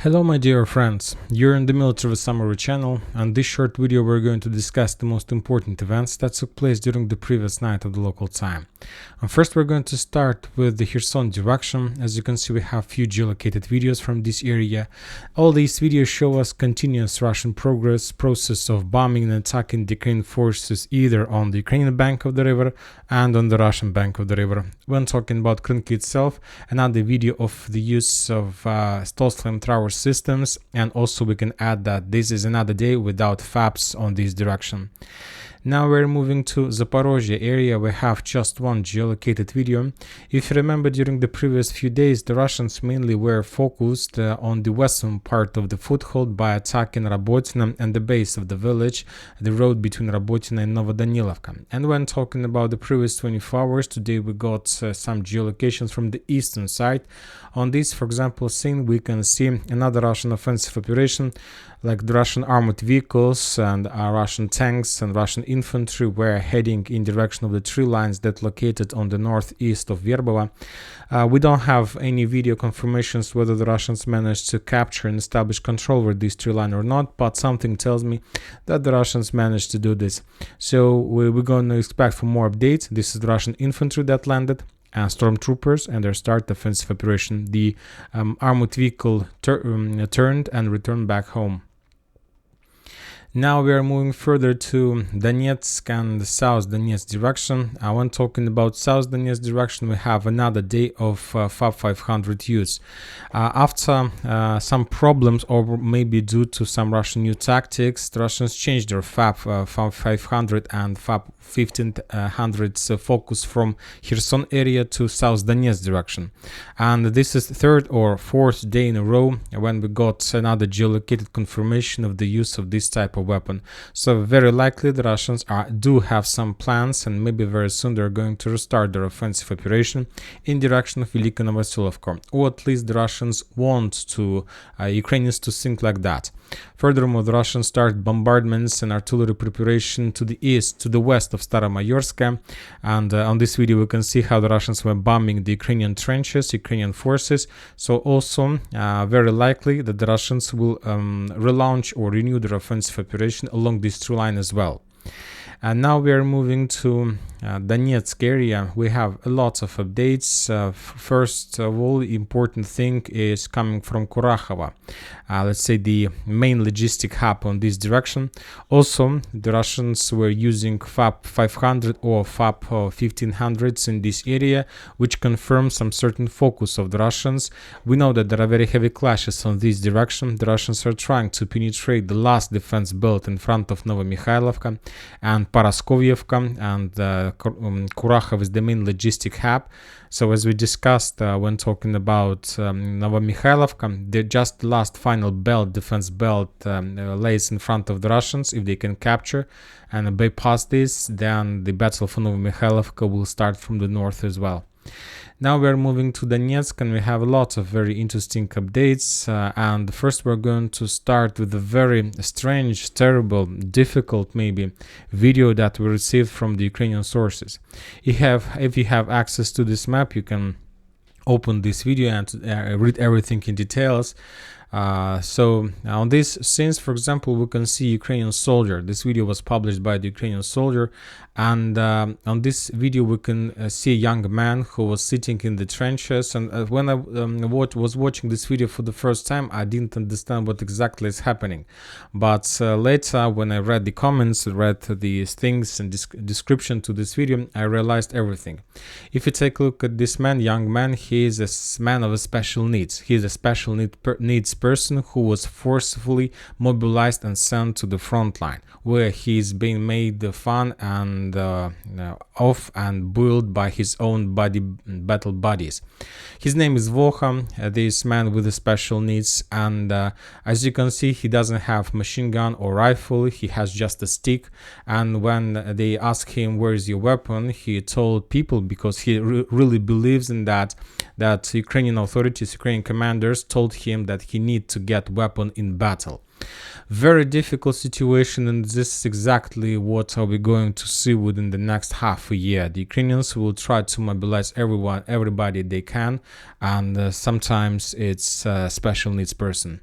Hello my dear friends, you're in the Military Summary channel, and this short video we're going to discuss the most important events that took place during the previous night of the local time. And first we're going to start with the Kherson direction. As you can see, we have few geolocated videos from this area. All these videos show us continuous Russian process of bombing and attacking the Ukrainian forces either on the Ukrainian bank of the river and on the Russian bank of the river. When talking about Krynki itself, another video of the use of Stolz flamethrower systems, and also we can add that this is another day without FAPs on this direction. Now we're moving to Zaporizhzhia area. We have just one geolocated video. If you remember, during the previous few days, the Russians mainly were focused on the western part of the foothold by attacking Rabotina and the base of the village, the road between Rabotina and Novodanilovka. And when talking about the previous 24 hours, today we got some geolocations from the eastern side. On this, for example, scene, we can see another Russian offensive operation, like the Russian armored vehicles and Russian tanks and Russian infantry were heading in direction of the tree lines that located on the northeast of Verbova. We don't have any video confirmations whether the Russians managed to capture and establish control over this tree line or not, but something tells me that the Russians managed to do this. So we're going to expect for more updates. This is the Russian infantry that landed, and stormtroopers and their start offensive operation. The armored vehicle turned and returned back home. Now we are moving further to Donetsk and the South Donetsk direction. When talking about South Donetsk direction, we have another day of FAB 500 use. After some problems, or maybe due to some Russian new tactics, the Russians changed their FAB 500 and FAB 1500's focus from Kherson area to South Donetsk direction. And this is the third or fourth day in a row when we got another geolocated confirmation of the use of this type of weapon. So very likely the Russians do have some plans, and maybe very soon they're going to restart their offensive operation in direction of Velika Novosilovka, or at least the Russians want to Ukrainians to think like that. Furthermore, the Russians start bombardments and artillery preparation to the east, to the west of Staromayorsk, and on this video we can see how the Russians were bombing the Ukrainian trenches, Ukrainian forces. So also very likely that the Russians will relaunch or renew their offensive operation along this true line as well. And now we are moving to Donetsk area. We have a lot of updates. First of all, the important thing is coming from Kurakhova, let's say the main logistic hub on this direction. Also, the Russians were using FAB 500 or FAB 1500s in this area, which confirms some certain focus of the Russians. We know that there are very heavy clashes on this direction. The Russians are trying to penetrate the last defense belt in front of Novomikhailivka and Paraskovyevka, and Kurakhov is the main logistic hub. So as we discussed when talking about Novomikhailivka, the just last final belt, defense belt, lays in front of the Russians. If they can capture and bypass this, then the battle for Novomikhailivka will start from the north as well. Now we're moving to Donetsk, and we have a lot of very interesting updates. And first we're going to start with a very strange, terrible, difficult maybe video that we received from the Ukrainian sources. If you have access to this map, you can open this video and read everything in details. So on these scenes, for example, we can see Ukrainian soldier. This video was published by the Ukrainian soldier, and on this video we can see a young man who was sitting in the trenches. And when I was watching this video for the first time, I didn't understand what exactly is happening, but later when I read the comments, read the things and description to this video, I realized everything. If you take a look at this man, young man, he is a man of special needs. He is a special needs person who was forcefully mobilized and sent to the front line, where he is being made fun and off and bullied by his own battle buddies. His name is Voha, this man with the special needs, and as you can see, he doesn't have machine gun or rifle. He has just a stick, and when they ask him where is your weapon, he told people, because he really believes in that Ukrainian authorities, Ukrainian commanders told him that he need to get weapon in battle. Very difficult situation, and this is exactly what are we going to see within the next half a year. The Ukrainians will try to mobilize everybody they can, and sometimes it's a special needs person.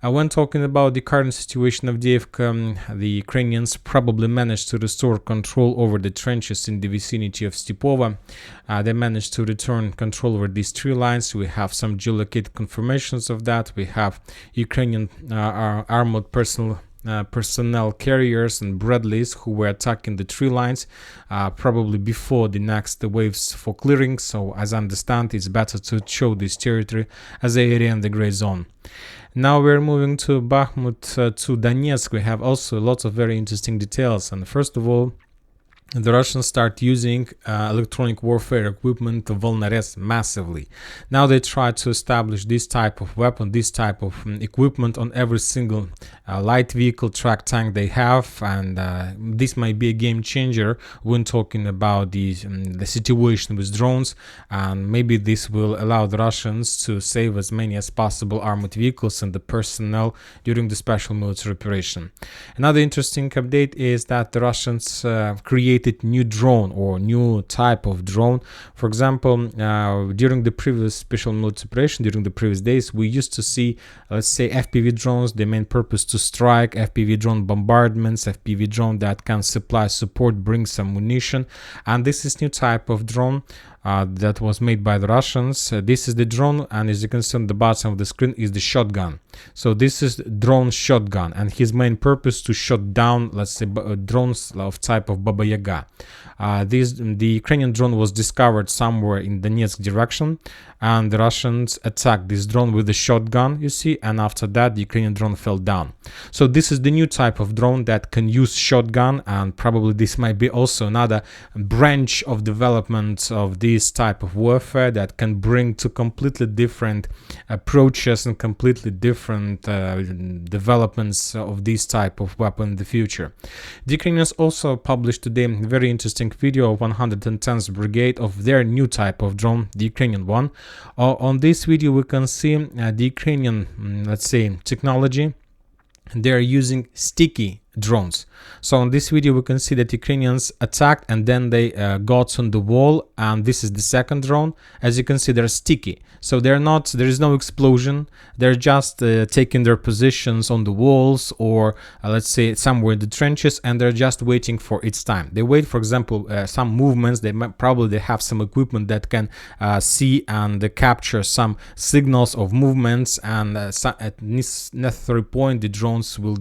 When talking about the current situation of Avdiivka, the Ukrainians probably managed to restore control over the trenches in the vicinity of Stepova. They managed to return control over these three lines. We have some geolocated confirmations of that. We have Ukrainian armored personnel carriers and Bradleys who were attacking the tree lines probably before the next waves for clearing. So as I understand, it's better to show this territory as an area in the gray zone. Now we're moving to Bakhmut, to Donetsk. We have also lots of very interesting details. And first of all, the Russians start using electronic warfare equipment, Volnares, massively. Now they try to establish this type of weapon, this type of equipment on every single light vehicle, track tank they have, and this might be a game changer when talking about the situation with drones, and maybe this will allow the Russians to save as many as possible armored vehicles and the personnel during the special military operation. Another interesting update is that the Russians created new drone or new type of drone. For example, during the previous special military operation, during the previous days, we used to see, let's say, FPV drones, the main purpose to strike, FPV drone bombardments, FPV drone that can supply support, bring some munition, and this is new type of drone that was made by the Russians. This is the drone, and as you can see on the bottom of the screen is the shotgun. So this is drone shotgun, and his main purpose to shut down, let's say, drones of type of Baba Yaga. The Ukrainian drone was discovered somewhere in Donetsk direction, and the Russians attacked this drone with a shotgun, you see, and after that the Ukrainian drone fell down. So this is the new type of drone that can use shotgun, and probably this might be also another branch of development of this type of warfare that can bring to completely different approaches and completely different developments of this type of weapon in the future. The Ukrainians also published today a very interesting video of 110th Brigade of their new type of drone, the Ukrainian one. On this video we can see the Ukrainian, let's say, technology. They are using sticky drones. So on this video we can see that Ukrainians attacked and then they got on the wall, and this is the second drone. As you can see, they're sticky, so there is no explosion. They're just taking their positions on the walls or let's say somewhere in the trenches, and they're just waiting for its time. They wait, for example, some movements. They have some equipment that can see and capture some signals of movements, and at this necessary point the drones will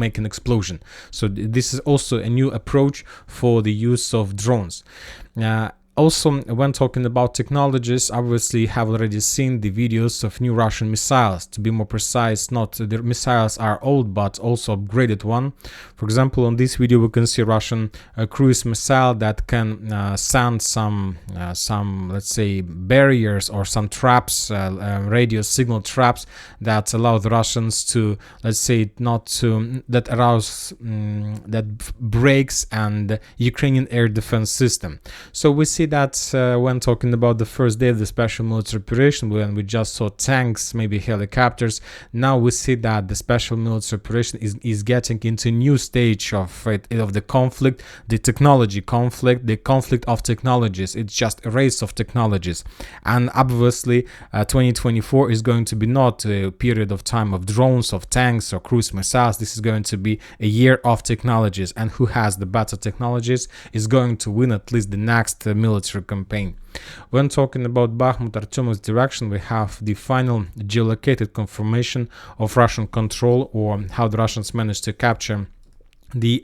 make an explosion. So this is also a new approach for the use of drones. Also, when talking about technologies, obviously have already seen the videos of new Russian missiles. To be more precise, not the missiles are old, but also upgraded one. For example, on this video we can see Russian cruise missile that can send some let's say barriers or some traps, radio signal traps that allow the Russians to, let's say, that breaks and Ukrainian air defense system. So we see that when talking about the first day of the special military operation, when we just saw tanks, maybe helicopters, now we see that the special military operation is getting into a new stage of the conflict, the technology conflict, the conflict of technologies. It's just a race of technologies, and obviously 2024 is going to be not a period of time of drones, of tanks or cruise missiles. This is going to be a year of technologies, and who has the better technologies is going to win at least the next military campaign. When talking about Bakhmut, Artyomov's direction, we have the final geolocated confirmation of Russian control, or how the Russians managed to capture the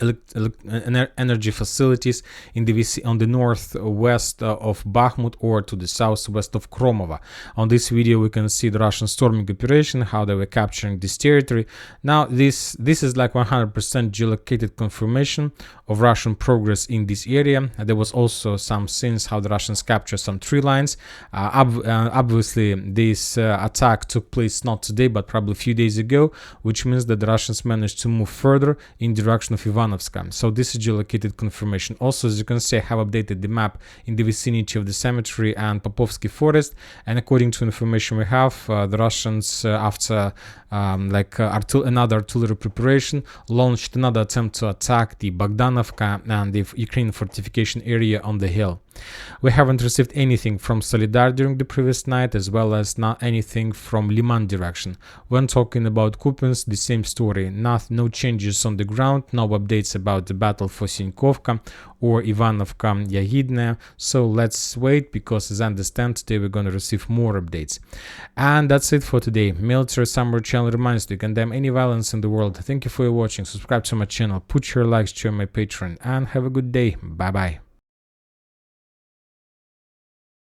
energy facilities on the northwest of Bakhmut, or to the southwest of Kromova. On this video we can see the Russian storming operation, how they were capturing this territory. Now this is like 100% geolocated confirmation of Russian progress in this area. There was also some scenes how the Russians captured some tree lines. Obviously this attack took place not today but probably a few days ago, which means that the Russians managed to move further in direction of Ivanovska. So this is geolocated confirmation. Also, as you can see, I have updated the map in the vicinity of the cemetery and Popovsky forest, and according to information we have, the Russians after another artillery preparation launched another attempt to attack the Bogdanovka and the Ukrainian fortification area on the hill. We haven't received anything from Solidar during the previous night, as well as not anything from Liman direction. When talking about Kupiansk, the same story. No changes on the ground, no updates about the battle for Sinkovka or Ivanovka Yagidne. So let's wait, because as I understand, today we're going to receive more updates. And that's it for today. Military Summary channel reminds you to condemn any violence in the world. Thank you for watching. Subscribe to my channel, put your likes, join my Patreon, and have a good day. Bye bye.